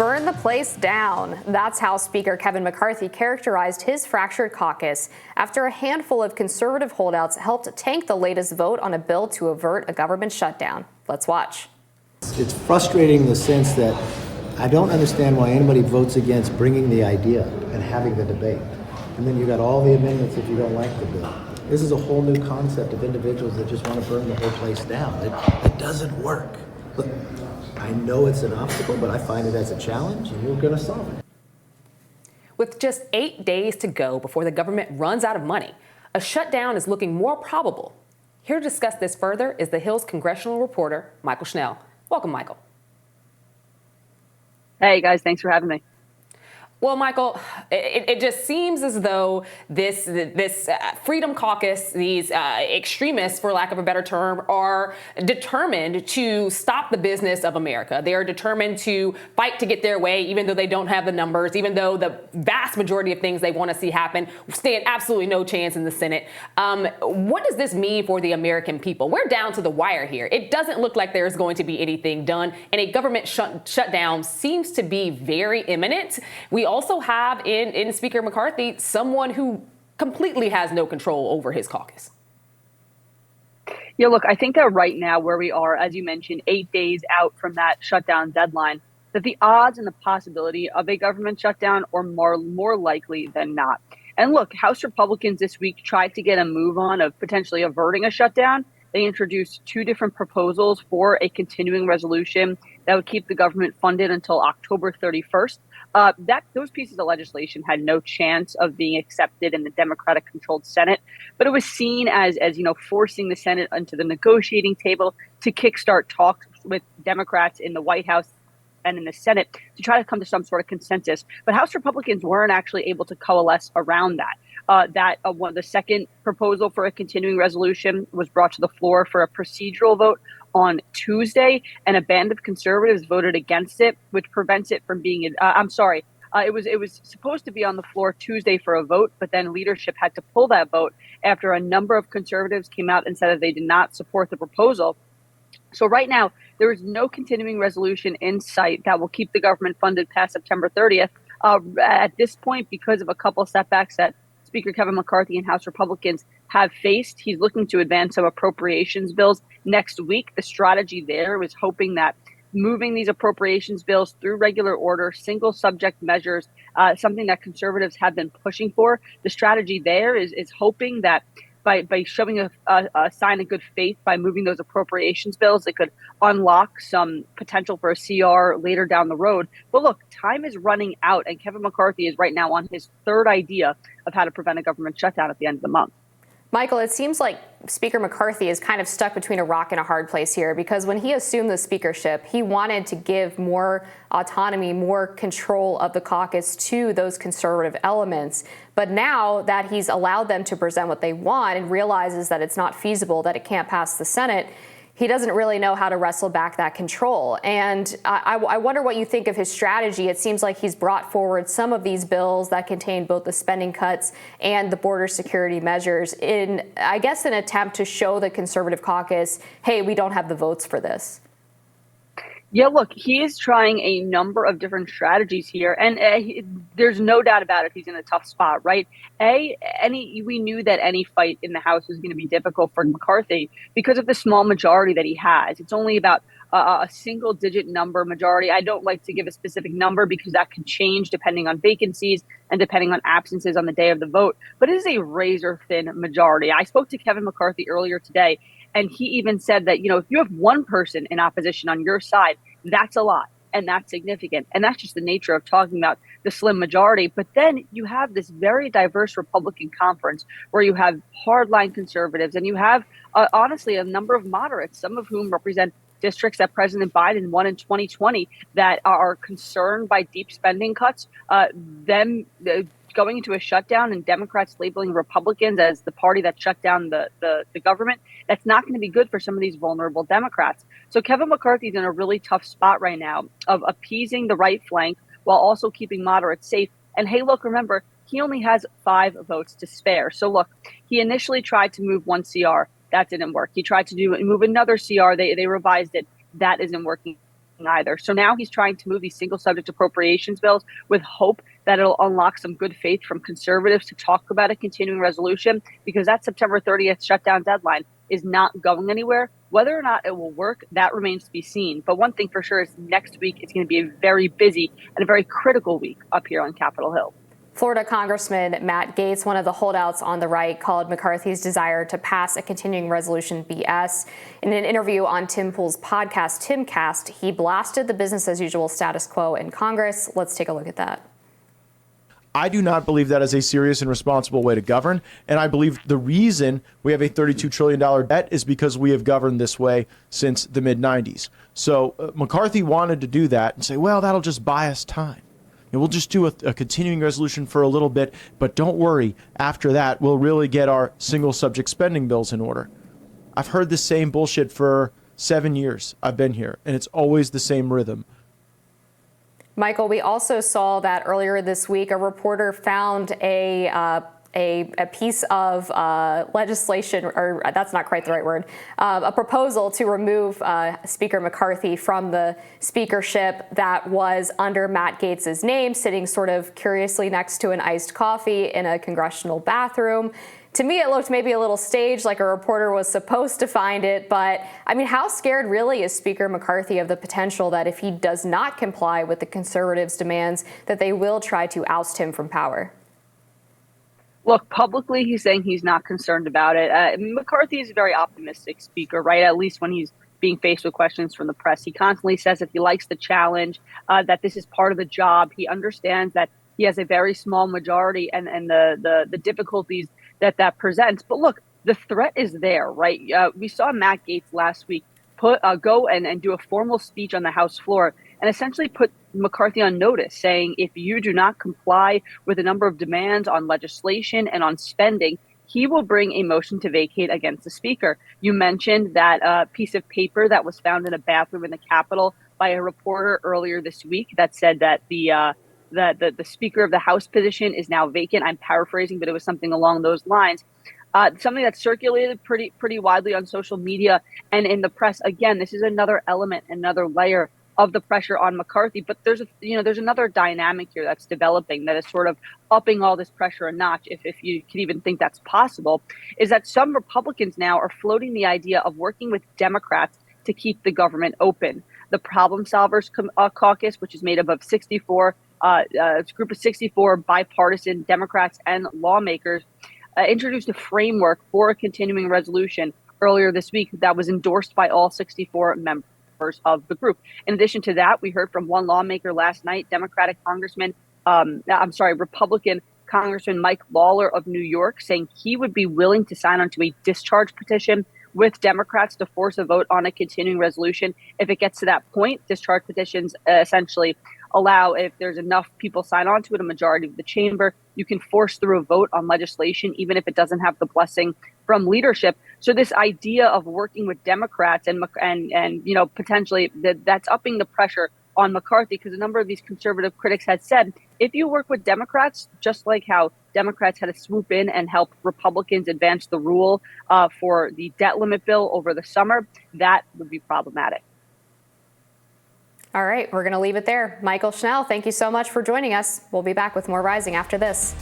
Burn the place down. That's how Speaker Kevin McCarthy characterized his fractured caucus after a handful of conservative holdouts helped tank the latest vote on a bill to avert a government shutdown. Let's watch. It's frustrating in the sense that I don't understand why anybody votes against bringing the idea and having the debate. And then you got all the amendments if you don't like the bill. This is a whole new concept of individuals that just want to burn the whole place down. It doesn't work. Look, I know it's an obstacle, but I find it as a challenge, and we're going to solve it. With just 8 days to go before the government runs out of money, a shutdown is looking more probable. Here to discuss this further is the Hill's congressional reporter, Mychael Schnell. Welcome, Michael. Hey, guys. Thanks for having me. Well, Michael, it just seems as though this Freedom Caucus, these extremists, for lack of a better term, are determined to stop the business of America. They are determined to fight to get their way, even though they don't have the numbers, even though the vast majority of things they want to see happen stand absolutely no chance in the Senate. What does this mean for the American people? We're down to the wire here. It doesn't look like there's going to be anything done, and a government shutdown seems to be very imminent. We also have in Speaker McCarthy someone who completely has no control over his caucus. Yeah, look, I think that right now where we are, as you mentioned, 8 days out from that shutdown deadline, that the odds and the possibility of a government shutdown are more likely than not. And look, House Republicans this week tried to get a move on of potentially averting a shutdown. They introduced two different proposals for a continuing resolution that would keep the government funded until October 31st. Those pieces of legislation had no chance of being accepted in the Democratic-controlled Senate, but it was seen as forcing the Senate onto the negotiating table to kickstart talks with Democrats in the White House and in the Senate to try to come to some sort of consensus. But House Republicans weren't actually able to coalesce around that. The second proposal for a continuing resolution was brought to the floor for a procedural vote on Tuesday, and a band of conservatives voted against it, which prevents it from being. It was supposed to be on the floor Tuesday for a vote, but then leadership had to pull that vote after a number of conservatives came out and said that they did not support the proposal. So right now, there is no continuing resolution in sight that will keep the government funded past September 30th. At this point, because of a couple setbacks that Speaker Kevin McCarthy and House Republicans have faced, he's looking to advance some appropriations bills next week. The strategy there was hoping that moving these appropriations bills through regular order, single subject measures, something that conservatives have been pushing for. The strategy there is hoping that by showing a sign of good faith by moving those appropriations bills, it could unlock some potential for a CR later down the road. But look, time is running out, and Kevin McCarthy is right now on his third idea of how to prevent a government shutdown at the end of the month. Michael, it seems like Speaker McCarthy is kind of stuck between a rock and a hard place here, because when he assumed the speakership, he wanted to give more autonomy, more control of the caucus to those conservative elements. But now that he's allowed them to present what they want and realizes that it's not feasible, that it can't pass the Senate, he doesn't really know how to wrestle back that control. And I wonder what you think of his strategy. It seems like he's brought forward some of these bills that contain both the spending cuts and the border security measures in, I guess, an attempt to show the conservative caucus, hey, we don't have the votes for this. Yeah, look, he is trying a number of different strategies here, and there's no doubt about it. He's in a tough spot, right? We knew that any fight in the House was going to be difficult for McCarthy because of the small majority that he has. It's only about a single-digit number majority. I don't like to give a specific number because that can change depending on vacancies and depending on absences on the day of the vote. But it is a razor-thin majority. I spoke to Kevin McCarthy earlier today, and he even said that, if you have one person in opposition on your side, that's a lot and that's significant. And that's just the nature of talking about the slim majority. But then you have this very diverse Republican conference where you have hardline conservatives and you have, honestly, a number of moderates, some of whom represent districts that President Biden won in 2020 that are concerned by deep spending cuts, going into a shutdown and Democrats labeling Republicans as the party that shut down the government. That's not going to be good for some of these vulnerable Democrats. So Kevin McCarthy's in a really tough spot right now of appeasing the right flank while also keeping moderates safe. And hey, look, remember, he only has 5 votes to spare. So look, he initially tried to move one CR. That didn't work. He tried to move another CR. They revised it. That isn't working either. So now he's trying to move these single subject appropriations bills with hope that it'll unlock some good faith from conservatives to talk about a continuing resolution, because that September 30th shutdown deadline is not going anywhere. Whether or not it will work, that remains to be seen. But one thing for sure is next week it's going to be a very busy and a very critical week up here on Capitol Hill. Florida Congressman Matt Gaetz, one of the holdouts on the right, called McCarthy's desire to pass a continuing resolution BS. In an interview on Tim Pool's podcast, Timcast, he blasted the business as usual status quo in Congress. Let's take a look at that. I do not believe that is a serious and responsible way to govern. And I believe the reason we have a $32 trillion debt is because we have governed this way since the mid-90s. So McCarthy wanted to do that and say, well, that'll just buy us time. And we'll just do a continuing resolution for a little bit. But don't worry, after that, we'll really get our single subject spending bills in order. I've heard the same bullshit for 7 years I've been here, and it's always the same rhythm. Michael, we also saw that earlier this week, a reporter found a piece of legislation, or that's not quite the right word, a proposal to remove Speaker McCarthy from the speakership that was under Matt Gaetz's name, sitting sort of curiously next to an iced coffee in a congressional bathroom. To me, it looked maybe a little staged, like a reporter was supposed to find it. But, I mean, how scared really is Speaker McCarthy of the potential that if he does not comply with the conservatives' demands, that they will try to oust him from power? Look, publicly, he's saying he's not concerned about it. McCarthy is a very optimistic speaker, right? At least when he's being faced with questions from the press. He constantly says that he likes the challenge, that this is part of the job. He understands that he has a very small majority and the difficulties that presents. But look, the threat is there, right? We saw Matt Gaetz last week go and do a formal speech on the House floor and essentially put McCarthy on notice, saying if you do not comply with a number of demands on legislation and on spending, he will bring a motion to vacate against the speaker. You mentioned that piece of paper that was found in a bathroom in the Capitol by a reporter earlier this week that said that the Speaker of the House position is now vacant. I'm paraphrasing, but it was something along those lines. Something that's circulated pretty widely on social media and in the press. Again, this is another element, another layer of the pressure on McCarthy. But there's another dynamic here that's developing that is sort of upping all this pressure a notch, if you can even think that's possible, is that some Republicans now are floating the idea of working with Democrats to keep the government open. The Problem Solvers Caucus, which is made up of 64 a group of 64 bipartisan Democrats and lawmakers, introduced a framework for a continuing resolution earlier this week that was endorsed by all 64 members of the group. In addition to that, we heard from one lawmaker last night, Republican Congressman Mike Lawler of New York, saying he would be willing to sign onto a discharge petition with Democrats to force a vote on a continuing resolution. If it gets to that point, discharge petitions essentially allow, if there's enough people sign on to it, a majority of the chamber, you can force through a vote on legislation, even if it doesn't have the blessing from leadership. So this idea of working with Democrats and potentially that's upping the pressure on McCarthy, because a number of these conservative critics had said, if you work with Democrats, just like how Democrats had to swoop in and help Republicans advance the rule for the debt limit bill over the summer, that would be problematic. All right, we're going to leave it there. Mychael Schnell, thank you so much for joining us. We'll be back with more Rising after this.